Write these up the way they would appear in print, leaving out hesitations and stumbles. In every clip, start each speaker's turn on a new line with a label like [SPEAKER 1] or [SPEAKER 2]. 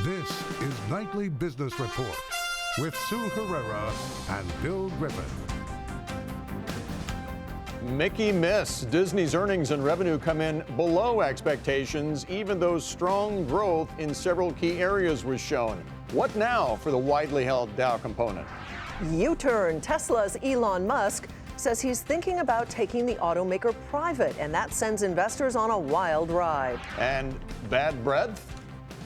[SPEAKER 1] This is Nightly Business Report with Sue Herrera and Bill Griffin.
[SPEAKER 2] Mickey Miss. Disney's earnings and revenue come in below expectations, even though strong growth in several key areas was shown. What now for the widely held Dow component?
[SPEAKER 3] U-turn. Tesla's Elon Musk says he's thinking about taking the automaker private, and that sends investors on a wild ride.
[SPEAKER 2] And bad breadth?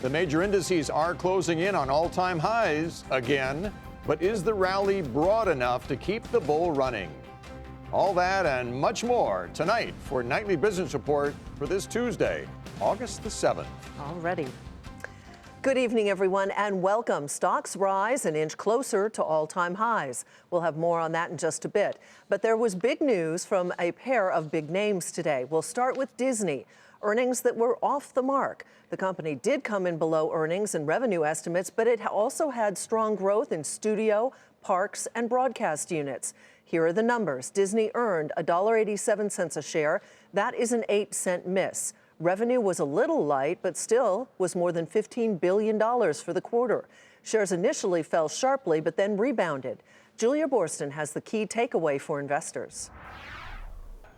[SPEAKER 2] The major indices are closing in on all-time highs again, but is the rally broad enough to keep the bull running? All that and much more tonight for Nightly Business Report for this Tuesday, August the 7th.
[SPEAKER 3] Already. Good evening, everyone, and welcome. Stocks rise an inch closer to all-time highs. We'll have more on that in just a bit. But there was big news from a pair of big names today. We'll start with Disney. Earnings that were off the mark. The company did come in below earnings and revenue estimates, but it also had strong growth in studio, parks, and broadcast units. Here are the numbers. Disney earned $1.87 a share. That is an 8-cent miss. Revenue was a little light, but still was more than $15 billion for the quarter. Shares initially fell sharply, but then rebounded. Julia Borston has the key takeaway for investors.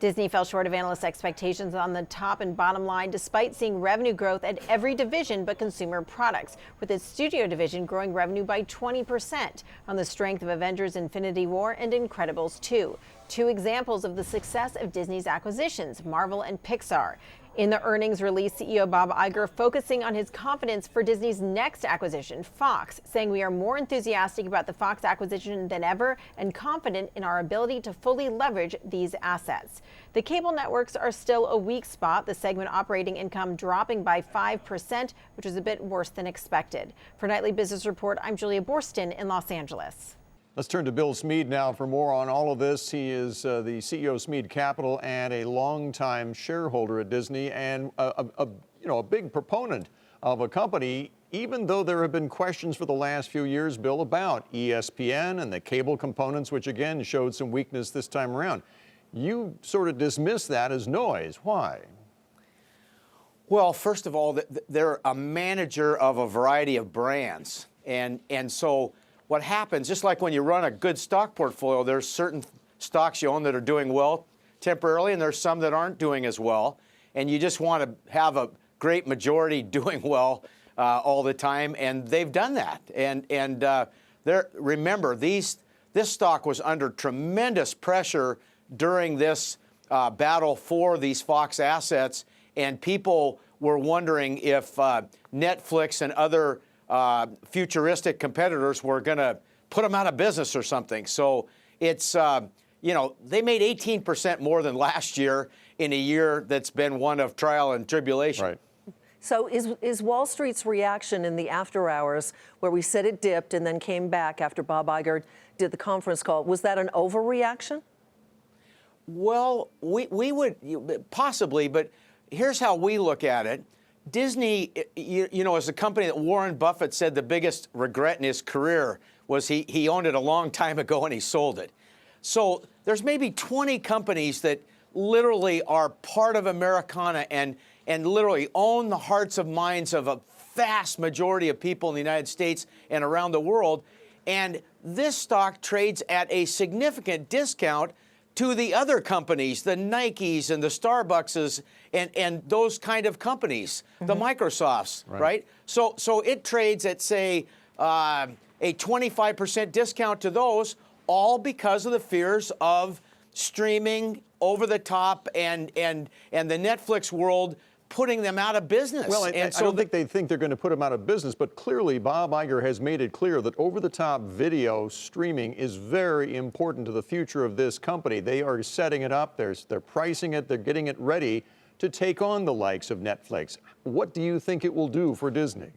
[SPEAKER 4] Disney fell short of analyst expectations on the top and bottom line, despite seeing revenue growth at every division but consumer products, with its studio division growing revenue by 20% on the strength of Avengers: Infinity War and Incredibles 2. Two examples of the success of Disney's acquisitions, Marvel and Pixar. In the earnings release, CEO Bob Iger focusing on his confidence for Disney's next acquisition, Fox, saying we are more enthusiastic about the Fox acquisition than ever and confident in our ability to fully leverage these assets. The cable networks are still a weak spot, the segment operating income dropping by 5%, which is a bit worse than expected. For Nightly Business Report, I'm Julia Borston in Los Angeles.
[SPEAKER 2] Let's turn to Bill Smead now for more on all of this. He is the CEO of Smead Capital and a longtime shareholder at Disney and a big proponent of a company, even though there have been questions for the last few years, Bill, about ESPN and the cable components, which again showed some weakness this time around. You sort of dismiss that as noise. Why?
[SPEAKER 5] Well, first of all, they're a manager of a variety of brands. And so what happens, just like when you run a good stock portfolio, there's certain stocks you own that are doing well temporarily, and there's some that aren't doing as well. And you just want to have a great majority doing well all the time, and they've done that. And remember, this stock was under tremendous pressure during this battle for these Fox assets, and people were wondering if Netflix and other futuristic competitors were going to put them out of business or something. So it's, they made 18% more than last year in a year that's been one of trial and tribulation.
[SPEAKER 2] Right.
[SPEAKER 3] So is Wall Street's reaction in the after hours, where we said it dipped and then came back after Bob Iger did the conference call, was that an overreaction?
[SPEAKER 5] Well, we would possibly, but here's how we look at it. Disney, is a company that Warren Buffett said the biggest regret in his career was he owned it a long time ago and he sold it. So there's maybe 20 companies that literally are part of Americana and literally own the hearts and minds of a vast majority of people in the United States and around the world. And this stock trades at a significant discount to the other companies, the Nikes and the Starbuckses and those kind of companies, the Microsofts, right? So it trades at, say, a 25% discount to those, all because of the fears of streaming, over the top, and the Netflix world putting them out of business.
[SPEAKER 2] Well, I don't think they think they're going to put them out of business, but clearly Bob Iger has made it clear that over-the-top video streaming is very important to the future of this company. They are setting it up, they're pricing it, they're getting it ready to take on the likes of Netflix. What do you think it will do for Disney?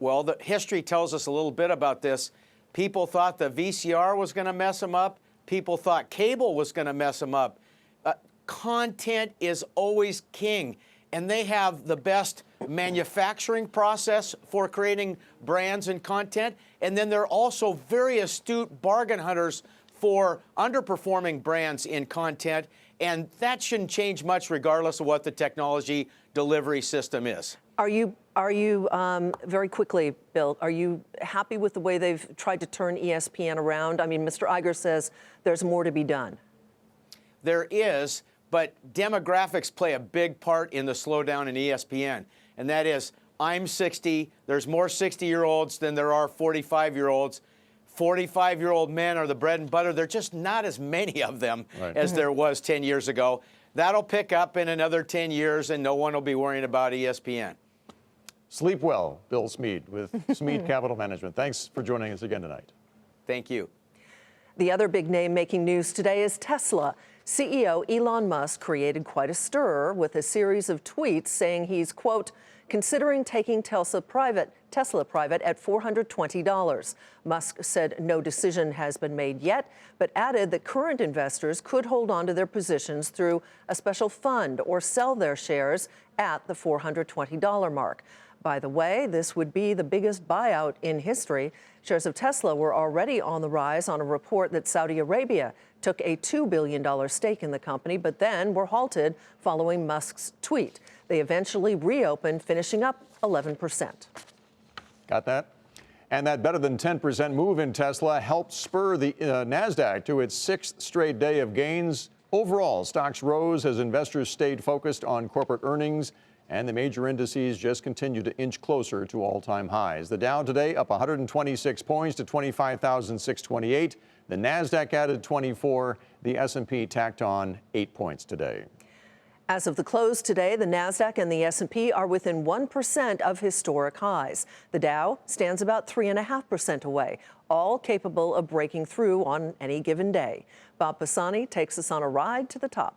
[SPEAKER 5] Well, the history tells us a little bit about this. People thought the VCR was going to mess them up. People thought cable was going to mess them up. Content is always king. And they have the best manufacturing process for creating brands and content. And then they're also very astute bargain hunters for underperforming brands in content. And that shouldn't change much regardless of what the technology delivery system is.
[SPEAKER 3] Are you very quickly, Bill, are you happy with the way they've tried to turn ESPN around? I mean, Mr. Iger says there's more to be done.
[SPEAKER 5] There is, but demographics play a big part in the slowdown in ESPN. And that is, I'm 60, there's more 60-year-olds than there are 45-year-olds. 45-year-old men are the bread and butter. There are just not as many of them as there was 10 years ago. That'll pick up in another 10 years, and no one will be worrying about ESPN.
[SPEAKER 2] Sleep well, Bill Smead with Smead Capital Management. Thanks for joining us again tonight.
[SPEAKER 5] Thank you.
[SPEAKER 3] The other big name making news today is Tesla. CEO Elon Musk created quite a stir with a series of tweets saying he's, quote, considering taking Tesla private at $420. Musk said no decision has been made yet, but added that current investors could hold on to their positions through a special fund or sell their shares at the $420 mark. By the way, this would be the biggest buyout in history. Shares of Tesla were already on the rise on a report that Saudi Arabia took a $2 billion stake in the company, but then were halted following Musk's tweet. They eventually reopened, finishing up 11%.
[SPEAKER 2] Got that? And that better than 10% move in Tesla helped spur the NASDAQ to its sixth straight day of gains. Overall, stocks rose as investors stayed focused on corporate earnings, and the major indices just continue to inch closer to all-time highs. The Dow today up 126 points to 25,628. The NASDAQ added 24. The S&P tacked on 8 points today.
[SPEAKER 3] As of the close today, the NASDAQ and the S&P are within 1% of historic highs. The Dow stands about 3.5% away, all capable of breaking through on any given day. Bob Pisani takes us on a ride to the top.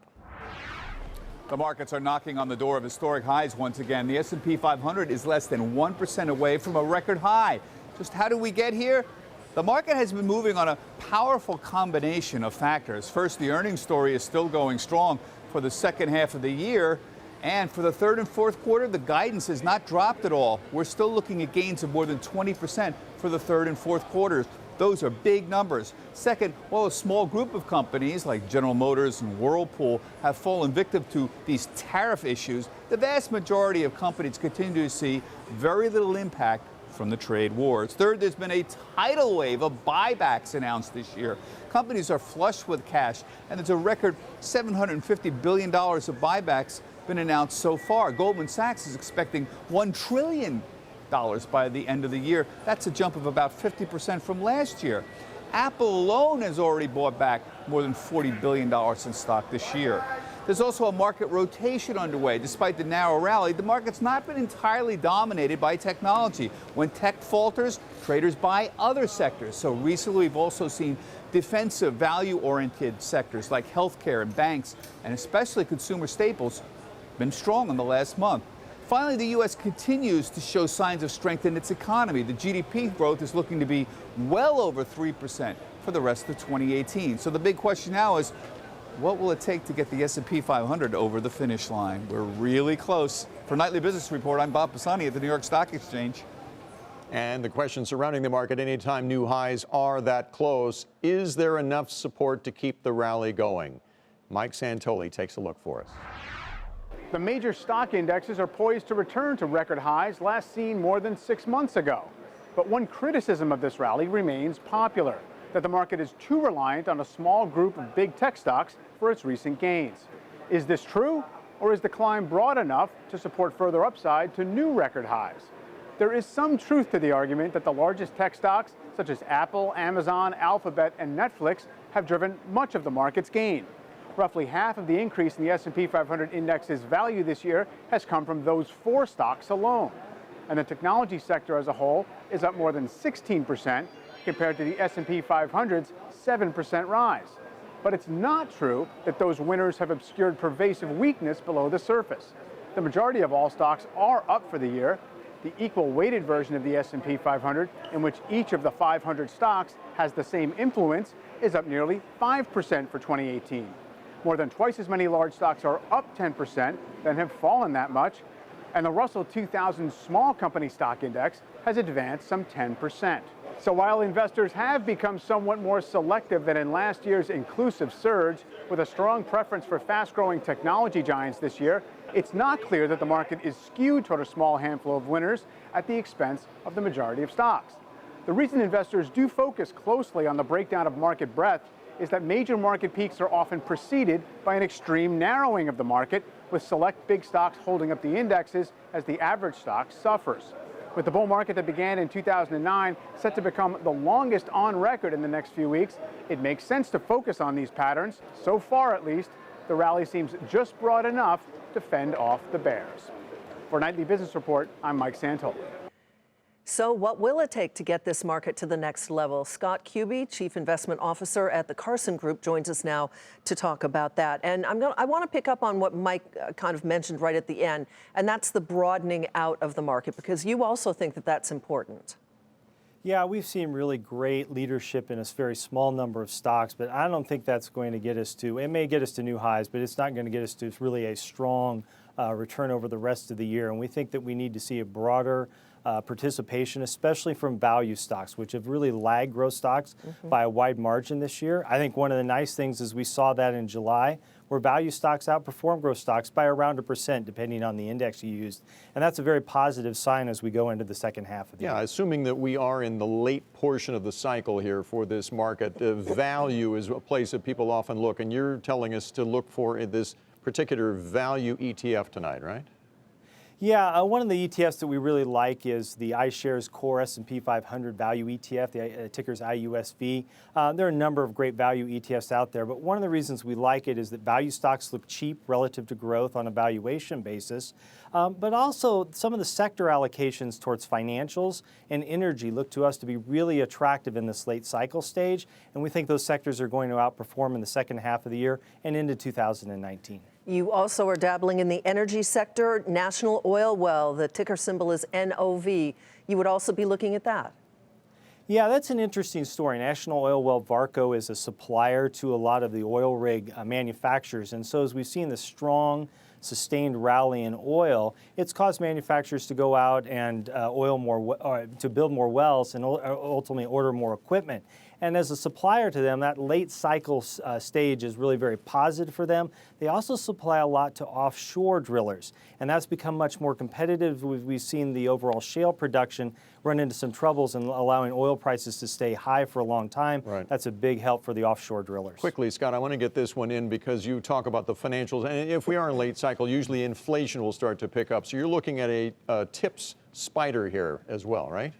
[SPEAKER 6] The markets are knocking on the door of historic highs once again. The S&P 500 is less than 1% away from a record high. Just how do we get here? The market has been moving on a powerful combination of factors. First, the earnings story is still going strong for the second half of the year. And for the third and fourth quarter, the guidance has not dropped at all. We're still looking at gains of more than 20% for the third and fourth quarters. Those are big numbers. Second, while a small group of companies like General Motors and Whirlpool have fallen victim to these tariff issues, the vast majority of companies continue to see very little impact from the trade wars. Third, there's been a tidal wave of buybacks announced this year. Companies are flush with cash, and there's a record $750 billion of buybacks been announced so far. Goldman Sachs is expecting $1 trillion by the end of the year. That's a jump of about 50% from last year. Apple alone has already bought back more than $40 billion in stock this year. There's also a market rotation underway. Despite the narrow rally, the market's not been entirely dominated by technology. When tech falters, traders buy other sectors. So recently, we've also seen defensive, value-oriented sectors like healthcare and banks, and especially consumer staples, been strong in the last month. Finally, the U.S. continues to show signs of strength in its economy. The GDP growth is looking to be well over 3% for the rest of 2018. So the big question now is, what will it take to get the S&P 500 over the finish line? We're really close. For Nightly Business Report, I'm Bob Pisani at the New York Stock Exchange.
[SPEAKER 2] And the question surrounding the market anytime new highs are that close, is there enough support to keep the rally going? Mike Santoli takes a look for us.
[SPEAKER 7] The major stock indexes are poised to return to record highs last seen more than 6 months ago. But one criticism of this rally remains popular, that the market is too reliant on a small group of big tech stocks for its recent gains. Is this true, or is the climb broad enough to support further upside to new record highs? There is some truth to the argument that the largest tech stocks, such as Apple, Amazon, Alphabet, and Netflix, have driven much of the market's gain. Roughly half of the increase in the S&P 500 index's value this year has come from those 4 stocks alone. And the technology sector as a whole is up more than 16% compared to the S&P 500's 7% rise. But it's not true that those winners have obscured pervasive weakness below the surface. The majority of all stocks are up for the year. The equal weighted version of the S&P 500, in which each of the 500 stocks has the same influence, is up nearly 5% for 2018. More than twice as many large stocks are up 10% than have fallen that much. And the Russell 2000 Small Company Stock Index has advanced some 10%. So while investors have become somewhat more selective than in last year's inclusive surge, with a strong preference for fast-growing technology giants this year, it's not clear that the market is skewed toward a small handful of winners at the expense of the majority of stocks. The reason investors do focus closely on the breakdown of market breadth is that major market peaks are often preceded by an extreme narrowing of the market, with select big stocks holding up the indexes as the average stock suffers. With the bull market that began in 2009 set to become the longest on record in the next few weeks, it makes sense to focus on these patterns. So far, at least, the rally seems just broad enough to fend off the bears. For Nightly Business Report, I'm Mike Santoli.
[SPEAKER 3] So what will it take to get this market to the next level? Scott Cubey, Chief Investment Officer at the Carson Group, joins us now to talk about that. And I want to pick up on what Mike kind of mentioned right at the end, and that's the broadening out of the market, because you also think that that's important.
[SPEAKER 8] Yeah, we've seen really great leadership in a very small number of stocks, but I don't think that's going to get us to, it may get us to new highs, but it's not going to get us to really a strong return over the rest of the year. And we think that we need to see a broader participation, especially from value stocks, which have really lagged growth stocks by a wide margin this year. I think one of the nice things is we saw that in July, where value stocks outperform growth stocks by around 1%, depending on the index you used. And that's a very positive sign as we go into the second half of the year.
[SPEAKER 2] Yeah, assuming that we are in the late portion of the cycle here for this market, value is a place that people often look, and you're telling us to look for this particular value ETF tonight, right?
[SPEAKER 8] Yeah, one of the ETFs that we really like is the iShares Core S&P 500 Value ETF, the ticker's IUSV. There are a number of great value ETFs out there, but one of the reasons we like it is that value stocks look cheap relative to growth on a valuation basis, but also some of the sector allocations towards financials and energy look to us to be really attractive in this late cycle stage, and we think those sectors are going to outperform in the second half of the year and into 2019.
[SPEAKER 3] You also are dabbling in the energy sector. National Oil Well, the ticker symbol is NOV. You would also be looking at that.
[SPEAKER 8] Yeah, that's an interesting story. National Oil Well Varco is a supplier to a lot of the oil rig manufacturers. And so as we've seen the strong, sustained rally in oil, it's caused manufacturers to go out and to build more wells and ultimately order more equipment. And as a supplier to them, that late cycle stage is really very positive for them. They also supply a lot to offshore drillers, and that's become much more competitive. We've seen the overall shale production run into some troubles and allowing oil prices to stay high for a long time. Right. That's a big help for the offshore drillers.
[SPEAKER 2] Quickly, Scott, I want to get this one in because you talk about the financials, and if we are in late cycle, usually inflation will start to pick up. So you're looking at a tips spider here as well, right?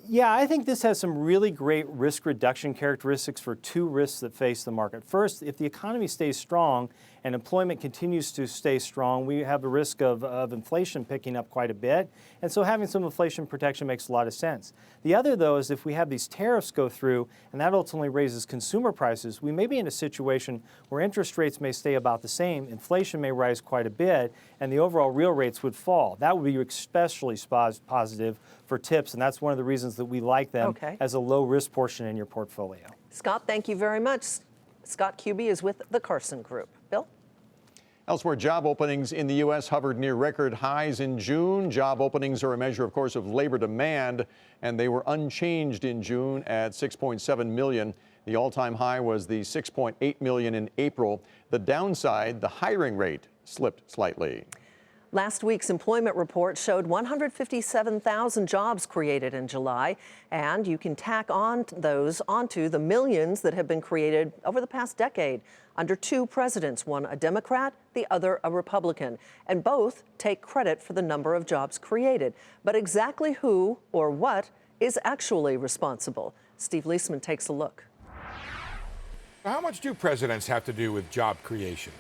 [SPEAKER 8] Yeah, I think this has some really great risk reduction characteristics for two risks that face the market. First, if the economy stays strong and employment continues to stay strong, we have a risk of inflation picking up quite a bit. And so having some inflation protection makes a lot of sense. The other, though, is if we have these tariffs go through and that ultimately raises consumer prices, we may be in a situation where interest rates may stay about the same, inflation may rise quite a bit, and the overall real rates would fall. That would be especially positive for tips, and that's one of the reasons that we like them as a low-risk portion in your portfolio.
[SPEAKER 3] Scott, thank you very much. Scott Cubey is with the Carson Group. Bill?
[SPEAKER 2] Elsewhere, job openings in the U.S. hovered near record highs in June. Job openings are a measure, of course, of labor demand, and they were unchanged in June at 6.7 million. The all-time high was the 6.8 million in April. The downside, the hiring rate slipped slightly.
[SPEAKER 3] Last week's employment report showed 157,000 jobs created in July, and you can tack on those onto the millions that have been created over the past decade under two presidents, one a Democrat, the other a Republican, and both take credit for the number of jobs created. But exactly who or what is actually responsible? Steve Leisman takes a look.
[SPEAKER 9] How much do presidents have to do with job creation?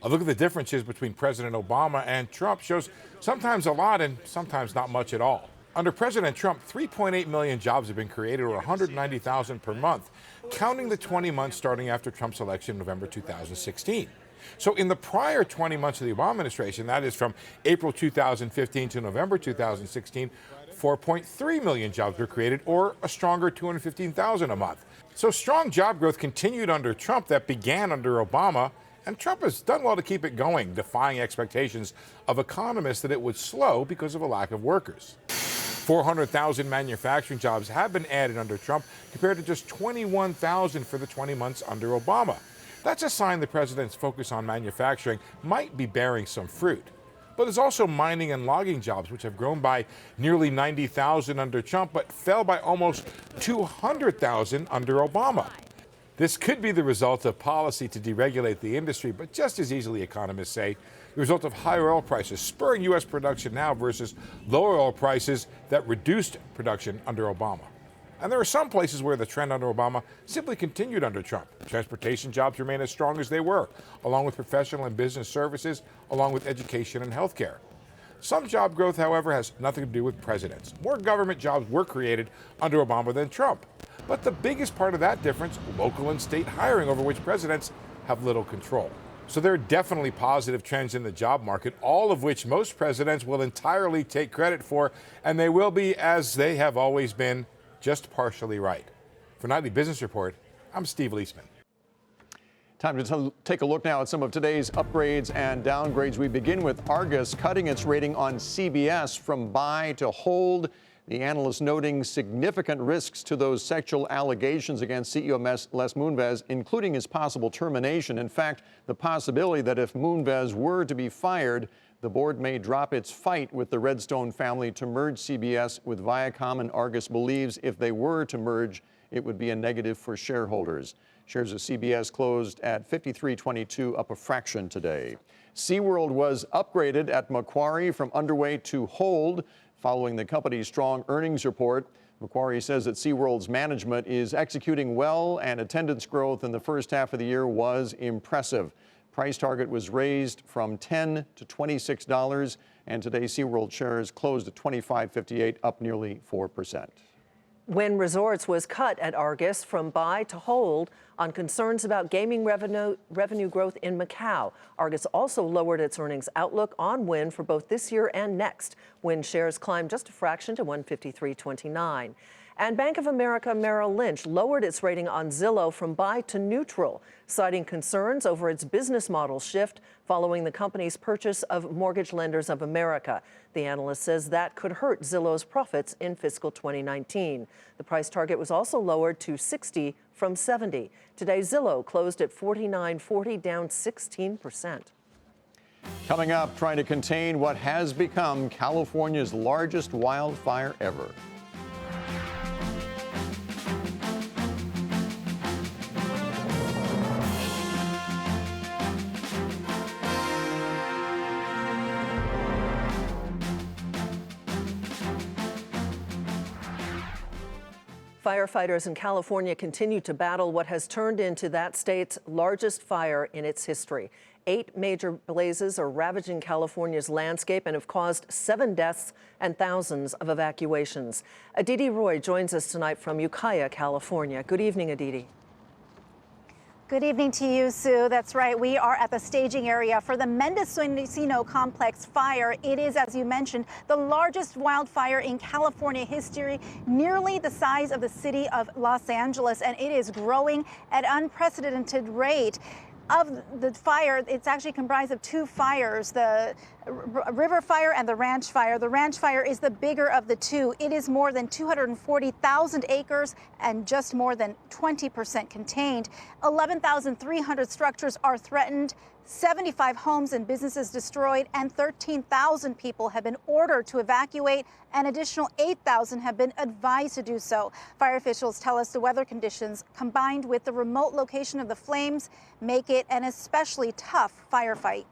[SPEAKER 9] A look at the differences between President Obama and Trump shows sometimes a lot and sometimes not much at all. Under President Trump, 3.8 million jobs have been created, or 190,000 per month, counting the 20 months starting after Trump's election in November 2016. So in the prior 20 months of the Obama administration, that is from April 2015 to November 2016, 4.3 million jobs were created, or a stronger 215,000 a month. So strong job growth continued under Trump that began under Obama And Trump has done well to keep it going, defying expectations of economists that it would slow because of a lack of workers. 400,000 manufacturing jobs have been added under Trump compared to just 21,000 for the 20 months under Obama. That's a sign the president's focus on manufacturing might be bearing some fruit. But there's also mining and logging jobs, which have grown by nearly 90,000 under Trump, but fell by almost 200,000 under Obama. This could be the result of policy to deregulate the industry, but just as easily, economists say, the result of higher oil prices spurring U.S. production now versus lower oil prices that reduced production under Obama. And there are some places where the trend under Obama simply continued under Trump. Transportation jobs remain as strong as they were, along with professional and business services, along with education and healthcare. Some job growth, however, has nothing to do with presidents. More government jobs were created under Obama than Trump. But the biggest part of that difference, local and state hiring, over which presidents have little control. So there are definitely positive trends in the job market, all of which most presidents will entirely take credit for, and they will be, as they have always been, just partially right. For Nightly Business Report, I'm Steve Leisman.
[SPEAKER 2] Time to take a look now at some of today's upgrades and downgrades. We begin with Argus cutting its rating on CBS from buy to hold. The analyst noting significant risks to those sexual allegations against CEO Les Moonves, including his possible termination. In fact, the possibility that if Moonves were to be fired, the board may drop its fight with the Redstone family to merge CBS with Viacom, and Argus believes if they were to merge, it would be a negative for shareholders. Shares of CBS closed at $53.22, up a fraction today. SeaWorld was upgraded at Macquarie from underway to hold following the company's strong earnings report. Macquarie says that SeaWorld's management is executing well, and attendance growth in the first half of the year was impressive. Price target was raised from $10 to $26, and today SeaWorld shares closed at $25.58, up nearly 4%.
[SPEAKER 3] Wynn Resorts was cut at Argus from buy to hold on concerns about gaming revenue growth in Macau. Argus also lowered its earnings outlook on Wynn for both this year and next. Wynn shares climbed just a fraction to $153.29. And Bank of America Merrill Lynch lowered its rating on Zillow from buy to neutral, citing concerns over its business model shift following the company's purchase of Mortgage Lenders of America. The analyst says that could hurt Zillow's profits in fiscal 2019. The price target was also lowered to 60 from 70. Today, Zillow closed at $49.40, down 16%.
[SPEAKER 2] Coming up, trying to contain what has become California's largest wildfire ever.
[SPEAKER 3] Firefighters in California continue to battle what has turned into that state's largest fire in its history. 8 major blazes are ravaging California's landscape and have caused 7 deaths and thousands of evacuations. Aditi Roy joins us tonight from Ukiah, California. Good evening, Aditi.
[SPEAKER 10] Good evening to you, Sue. That's right. We are at the staging area for the Mendocino Complex fire. It is, as you mentioned, the largest wildfire in California history, nearly the size of the city of Los Angeles, and it is growing at unprecedented rate. Of the fire, it's actually comprised of 2 fires, the river fire and the ranch fire. The ranch fire is the bigger of the 2. It is more than 240,000 acres and just more than 20% contained. 11,300 structures are threatened, 75 homes and businesses destroyed, and 13,000 people have been ordered to evacuate. An additional 8,000 have been advised to do so. Fire officials tell us the weather conditions, combined with the remote location of the flames, make it an especially tough firefight.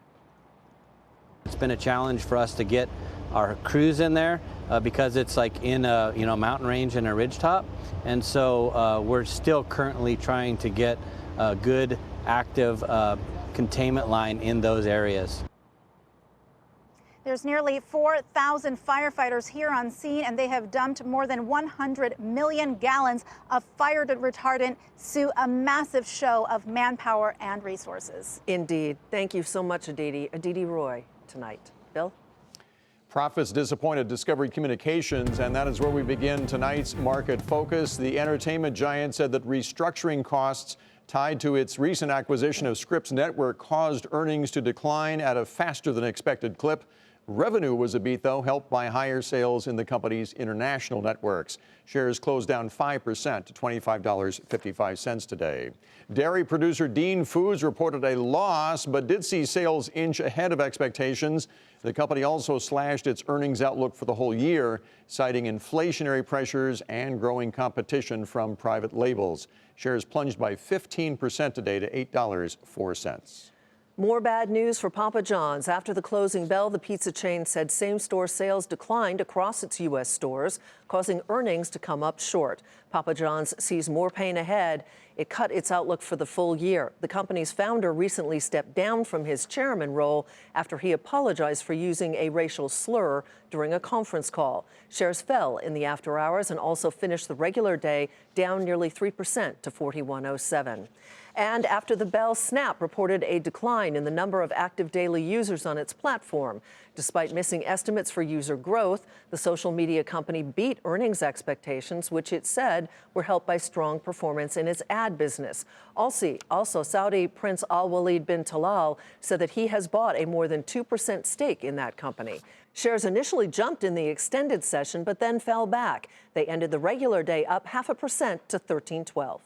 [SPEAKER 11] It's been a challenge for us to get our crews in there because it's like in a mountain range and a ridgetop, and so we're still currently trying to get a good active containment line in those areas.
[SPEAKER 10] There's nearly 4,000 firefighters here on scene, and they have dumped more than 100 million gallons of fire retardant. Sue, a massive show of manpower and resources.
[SPEAKER 3] Indeed. Thank you so much, Aditi. Aditi Roy tonight. Bill?
[SPEAKER 2] Profits disappointed Discovery Communications, and that is where we begin tonight's market focus. The entertainment giant said that restructuring costs tied to its recent acquisition of Scripps Network caused earnings to decline at a faster than expected clip. Revenue was a beat, though, helped by higher sales in the company's international networks. Shares closed down 5% to $25.55 today. Dairy producer Dean Foods reported a loss, but did see sales inch ahead of expectations. The company also slashed its earnings outlook for the whole year, citing inflationary pressures and growing competition from private labels. Shares plunged by 15% today to $8.04.
[SPEAKER 3] More bad news for Papa John's. After the closing bell, the pizza chain said same-store sales declined across its U.S. stores, causing earnings to come up short. Papa John's sees more pain ahead. It cut its outlook for the full year. The company's founder recently stepped down from his chairman role after he apologized for using a racial slur during a conference call. Shares fell in the after hours and also finished the regular day down nearly 3% to 41.07. And after the bell, Snap reported a decline in the number of active daily users on its platform. Despite missing estimates for user growth, the social media company beat earnings expectations, which it said were helped by strong performance in its ad business. Also, Saudi Prince Al Walid bin Talal said that he has bought a more than 2% stake in that company. Shares initially jumped in the extended session, but then fell back. They ended the regular day up 0.5% to 13.12.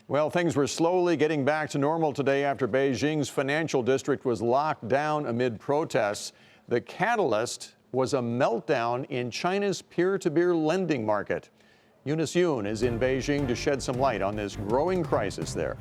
[SPEAKER 2] Well, things were slowly getting back to normal today after Beijing's financial district was locked down amid protests. The catalyst was a meltdown in China's peer-to-peer lending market. Eunice Yoon is in Beijing to shed some light on this growing crisis there.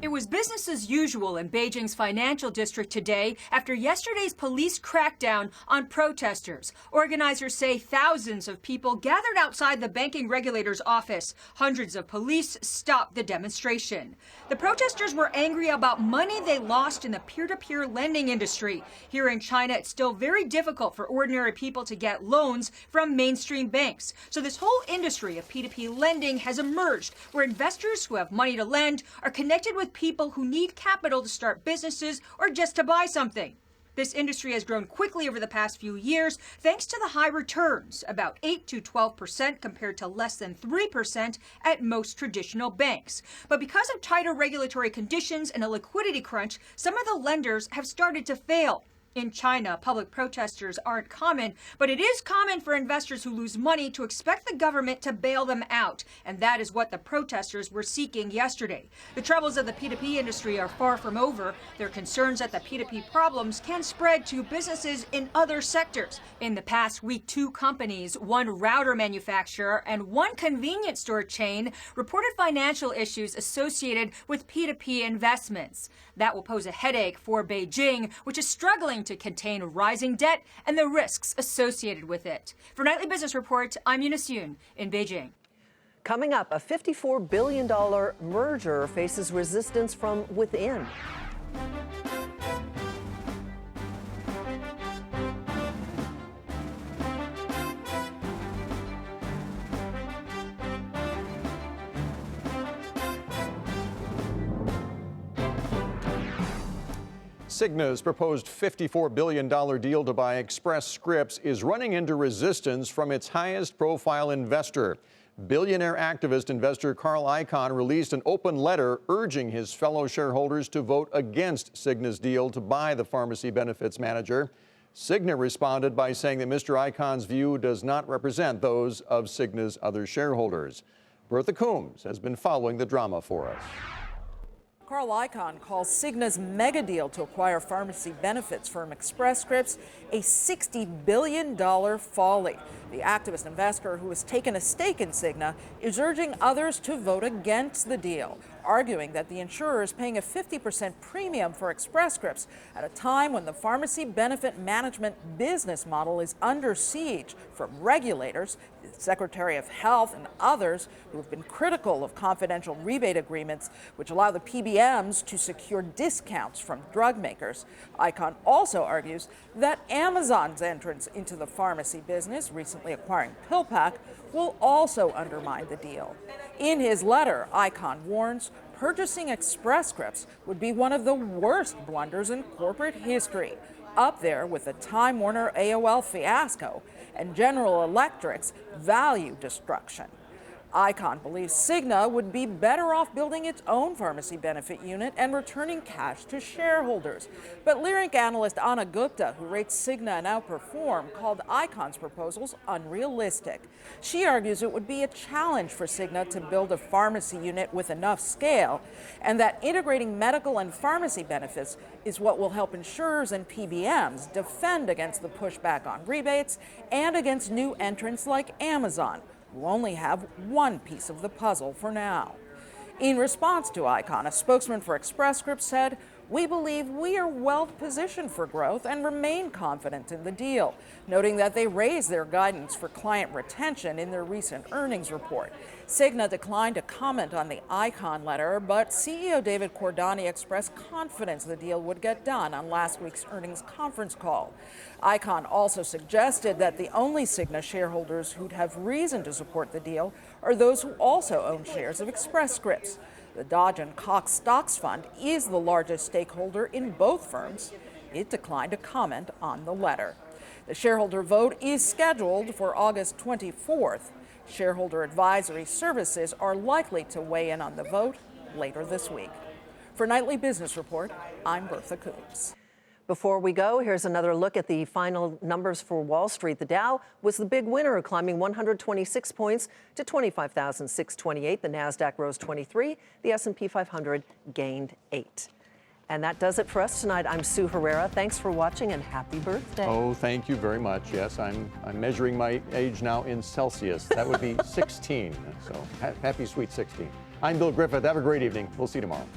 [SPEAKER 12] It was business as usual in Beijing's financial district today after yesterday's police crackdown on protesters. Organizers say thousands of people gathered outside the banking regulator's office. Hundreds of police stopped the demonstration. The protesters were angry about money they lost in the peer-to-peer lending industry. Here in China, it's still very difficult for ordinary people to get loans from mainstream banks. So this whole industry of P2P lending has emerged, where investors who have money to lend are connected with people who need capital to start businesses or just to buy something. This industry has grown quickly over the past few years thanks to the high returns, about 8 to 12% compared to less than 3% at most traditional banks. But because of tighter regulatory conditions and a liquidity crunch, some of the lenders have started to fail. In China, public protesters aren't common, but it is common for investors who lose money to expect the government to bail them out, and that is what the protesters were seeking yesterday. The troubles of the P2P industry are far from over. There are concerns that the P2P problems can spread to businesses in other sectors. In the past week, 2 companies, one router manufacturer and one convenience store chain, reported financial issues associated with P2P investments. That will pose a headache for Beijing, which is struggling to contain rising debt and the risks associated with it. For Nightly Business Report, I'm Eunice Yoon in Beijing.
[SPEAKER 3] Coming up, a $54 billion merger faces resistance from within.
[SPEAKER 2] Cigna's proposed $54 billion deal to buy Express Scripts is running into resistance from its highest profile investor. Billionaire activist investor Carl Icahn released an open letter urging his fellow shareholders to vote against Cigna's deal to buy the pharmacy benefits manager. Cigna responded by saying that Mr. Icahn's view does not represent those of Cigna's other shareholders. Bertha Coombs has been following the drama for us.
[SPEAKER 13] Carl Icahn calls Cigna's mega deal to acquire pharmacy benefits firm Express Scripts a $60 billion folly. The activist investor who has taken a stake in Cigna is urging others to vote against the deal, arguing that the insurer is paying a 50% premium for Express Scripts at a time when the pharmacy benefit management business model is under siege from regulators, the Secretary of Health, and others who have been critical of confidential rebate agreements which allow the PBMs to secure discounts from drug makers. Icahn also argues that Amazon's entrance into the pharmacy business, recently acquiring PillPack, will also undermine the deal. In his letter, Icahn warns purchasing Express Scripts would be one of the worst blunders in corporate history, up there with the Time Warner AOL fiasco and General Electric's value destruction. Icahn believes Cigna would be better off building its own pharmacy benefit unit and returning cash to shareholders. But Leerink analyst Anna Gupta, who rates Cigna an outperform, called Icahn's proposals unrealistic. She argues it would be a challenge for Cigna to build a pharmacy unit with enough scale, and that integrating medical and pharmacy benefits is what will help insurers and PBMs defend against the pushback on rebates and against new entrants like Amazon, who only have one piece of the puzzle for now. In response to Icahn, a spokesman for Express Scripts said, "We believe we are well positioned for growth and remain confident in the deal," noting that they raised their guidance for client retention in their recent earnings report. Cigna declined to comment on the Icahn letter, but CEO David Cordani expressed confidence the deal would get done on last week's earnings conference call. Icahn also suggested that the only Cigna shareholders who'd have reason to support the deal are those who also own shares of Express Scripts. The Dodge & Cox Stocks Fund is the largest stakeholder in both firms. It declined to comment on the letter. The shareholder vote is scheduled for August 24th. Shareholder advisory services are likely to weigh in on the vote later this week. For Nightly Business Report, I'm Bertha Coombs.
[SPEAKER 3] Before we go, here's another look at the final numbers for Wall Street. The Dow was the big winner, climbing 126 points to 25,628. The Nasdaq rose 23. The S&P 500 gained 8. And that does it for us tonight. I'm Sue Herrera. Thanks for watching and happy birthday.
[SPEAKER 2] Oh, thank you very much. Yes, I'm measuring my age now in Celsius. That would be 16. So happy sweet 16. I'm Bill Griffith. Have a great evening. We'll see you tomorrow.